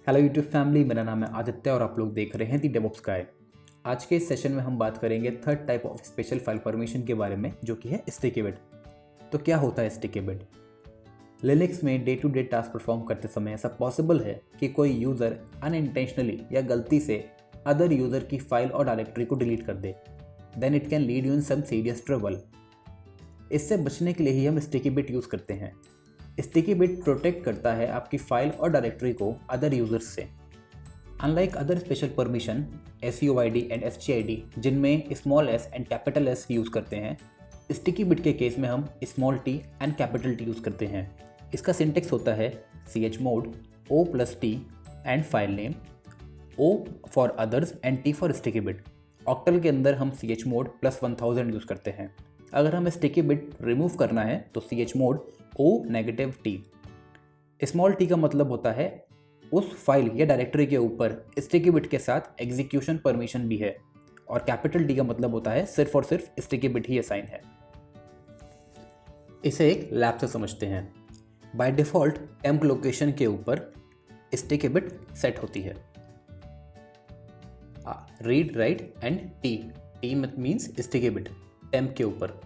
Hello YouTube family, मेरा नाम है आदित्य और आप लोग देख रहे हैं दी डेवऑप्स गाइड। आज के इस सेशन में हम बात करेंगे third type of special file permission के बारे में, जो कि है स्टिकी बिट। तो क्या होता है स्टिकी बिट? लिनक्स में day to day task perform करते समय ऐसा पॉसिबल है कि कोई यूज़र अनइंटेंशनली या गलती से अदर यूज़र की फाइल और डायरेक्टरी को डिलीट कर दे। Then it can lead you in some serious trouble. इससे बचने के लिए ही हम स्टिकी बिट यूज़ करते हैं। स्टिकी बिट प्रोटेक्ट करता है आपकी फाइल और डायरेक्टरी को अदर यूजर्स से। Unlike other special permission SUID and SGID, जिनमें small s and capital S use करते हैं, स्टिकी बिट के केस में हम small t and capital T use करते हैं। इसका सिंटेक्स होता है chmod O+T and file name, O for others and T for sticky bit. Octal के अंदर हम chmod +1000 यूज़ करते हैं। अगर हमें स्टिकी बिट रिमूव करना है तो chmod O-T। स्मॉल t का मतलब होता है उस फाइल या डायरेक्टरी के ऊपर स्टिकी बिट के साथ एग्जीक्यूशन परमिशन भी है, और कैपिटल T का मतलब होता है सिर्फ और सिर्फ स्टिकी बिट ही असाइन है। इसे एक लैब से समझते हैं। बाय डिफ़ॉल्ट टेम्प लोकेशन के ऊपर स्टिकी बिट सेट होती है। Read write and T means sticky bit temp के ऊपर।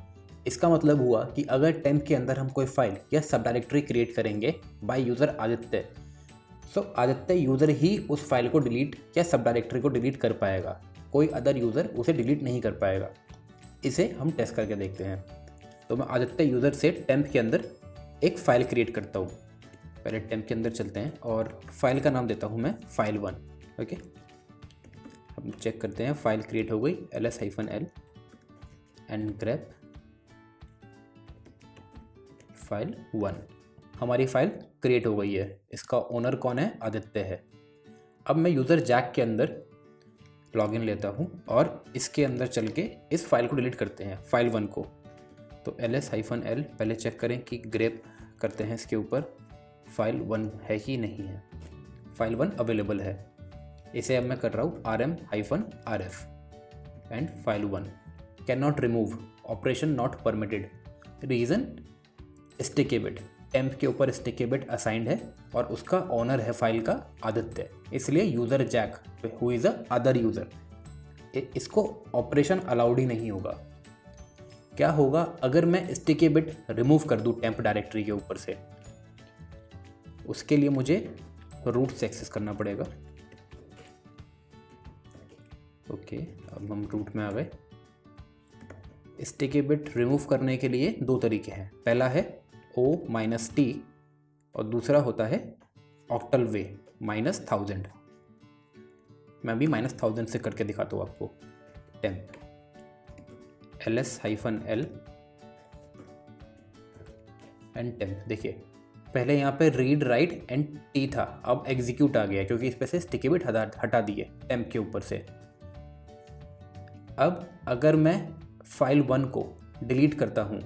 इसका मतलब हुआ कि अगर टेम्प के अंदर हम कोई फाइल या सब डायरेक्टरी क्रिएट करेंगे by user Aditya, so Aditya user ही उस फाइल को डिलीट या सब डायरेक्टरी को डिलीट कर पाएगा, कोई अदर यूज़र उसे डिलीट नहीं कर पाएगा। इसे हम टेस्ट करके देखते हैं। तो मैं आदित्य यूज़र से टेम्प के अंदर एक फ़ाइल क्रिएट करता हूँ। पहले टेम्प के अंदर चलते हैं और फाइल का नाम देता हूँ मैं file1। ओके, हम चेक करते हैं। फाइल क्रिएट हो गई, ls-l एंड ग्रैप फाइल 1। हमारी फाइल क्रिएट हो गई है। इसका ओनर कौन है? आदित्य है। अब मैं यूज़र जैक के अंदर लॉगिन लेता हूँ और इसके अंदर चल के इस फाइल को डिलीट करते हैं, फाइल 1 को। तो ls-l पहले चेक करें कि ग्रेप करते हैं इसके ऊपर फाइल 1 है कि नहीं है। फाइल 1 अवेलेबल है। इसे अब मैं कर रहा हूँ rm-rf and file 1 can not remove, operation not permitted. Reason sticky bit, temp के ऊपर स्टिकी बिट असाइंड है और उसका ओनर है फाइल का आदित्य, इसलिए user Jack who is a other user, इसको ऑपरेशन अलाउड ही नहीं होगा। क्या होगा अगर मैं स्टिकी बिट रिमूव कर दूं टेम्प डायरेक्टरी के ऊपर से? उसके लिए मुझे रूट से एक्सेस करना पड़ेगा। ओके, अब हम रूट में आ गए। स्टिकी बिट रिमूव करने के लिए दो तरीके हैं। पहला है O-T और दूसरा होता है ऑक्टल वे -1000। मैं भी -1000 से करके दिखाता हूँ आपको। Temp ls-l and temp. देखिए, पहले यहाँ पे रीड राइट एंड टी था, अब एग्जीक्यूट आ गया क्योंकि इस पे से स्टिकी बिट हटा दिए टेम्प के ऊपर से। अब अगर मैं फाइल 1 को डिलीट करता हूँ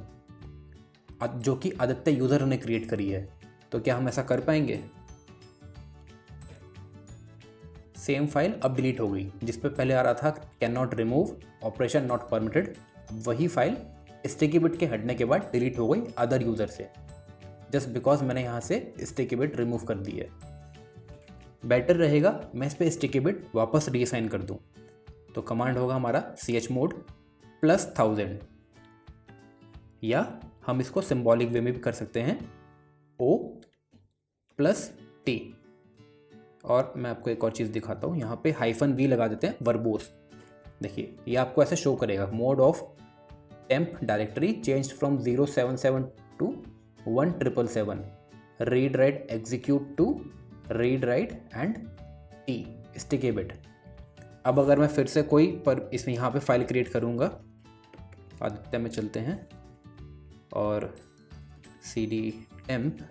जो कि आदित्य यूज़र ने क्रिएट करी है, तो क्या हम ऐसा कर पाएंगे? सेम फाइल अब डिलीट हो गई, जिस पे पहले आ रहा था can not remove, operation not permitted. वही फाइल स्टिकी बिट के हटने के बाद डिलीट हो गई अदर यूज़र से, जस्ट बिकॉज मैंने यहाँ से स्टिकी बिट रिमूव कर दी है। बेटर रहेगा मैं इस पर स्टिकी बिट वापस रीअसाइन कर दूँ। तो कमांड होगा हमारा chmod +1000, या हम इसको सिंबॉलिक वे में भी कर सकते हैं O+T। और मैं आपको एक और चीज़ दिखाता हूँ, यहाँ पे -v लगा देते हैं, वर्बोस। देखिए, ये आपको ऐसे शो करेगा mode of temp directory change from 077 to 1777, read write execute to read write and T sticky bit. अब अगर मैं फिर से कोई इसमें यहाँ पे फाइल क्रिएट करूँगा, आदित्य में चलते हैं और cd temp,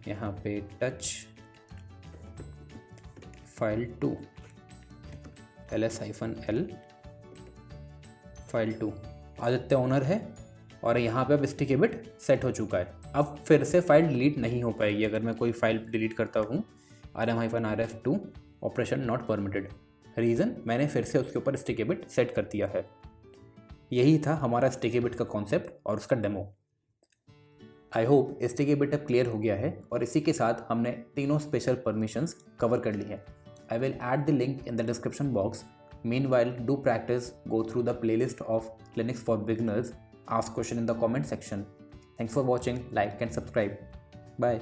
यहाँ पे touch file 2 ls-l file 2। Aditya owner है और यहाँ पे अब स्टिकी बिट सेट हो चुका है। अब फिर से फाइल डिलीट नहीं हो पाएगी अगर मैं कोई फाइल डिलीट करता हूँ rm-rf2 operation not permitted. Reason, मैंने फिर से उसके ऊपर स्टिकी बिट सेट कर दिया है। यही था हमारा स्टिकी बिट का कॉन्सेप्ट और उसका demo. I hope sticky bit अब क्लियर हो गया है और इसी के साथ हमने तीनों स्पेशल परमिशंस कवर कर ली है. I will add the link in the description box. Meanwhile, do practice, go through the playlist of Linux for Beginners, ask question in the comment section. Thanks for watching, like and subscribe. Bye.